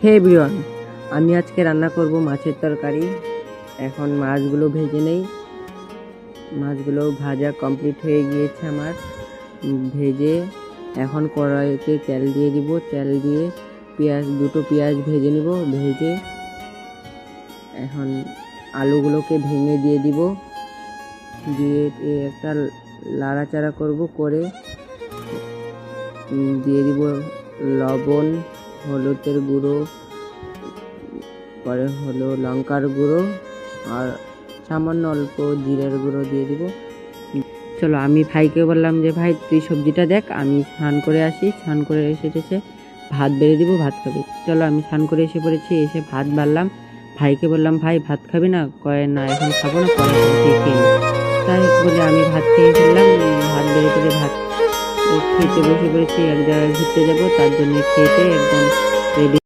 হে everyone, আমি আজকে রান্না করব মাছের তরকারি। এখন মাছগুলো ভেজে নেই। মাছগুলো ভাজা কমপ্লিট হয়ে গিয়েছে আমার। ভেজে এখন কড়াইতে তেল দিয়ে দিব। তেল দিয়ে দুটো পেঁয়াজ ভেজে নিব। ভেজে এখন আলুগুলোকে ভেঙে দিয়ে দিব। দিয়ে একটা লাড়াচাড়া করব, করে দিয়ে দিব লবণ, হলুদের গুঁড়ো, পরে হলো লঙ্কার গুঁড়ো আর সামান্য অল্প জিরের গুঁড়ো দিয়ে দিব। চলো, আমি ভাইকে বললাম যে ভাই তুই সবজিটা দেখ, আমি স্নান করে আসি। স্নান করে এসে ভাত বেড়ে দিব, ভাত খাবি। চলো, আমি স্নান করে এসে পড়েছি। এসে ভাত বাড়লাম। ভাইকে বললাম ভাই ভাত খাবি না? কয় না, এখন খাবো না, পরে খেয়ে নি। তাই বলে আমি ভাত খেয়ে ফেললাম। ভাত বেড়ে টেড়ে ভাত খেতে বসে পড়েছি। এক জায়গায় ঘুরতে যাবো, তার জন্য খেতে একদম রেডি।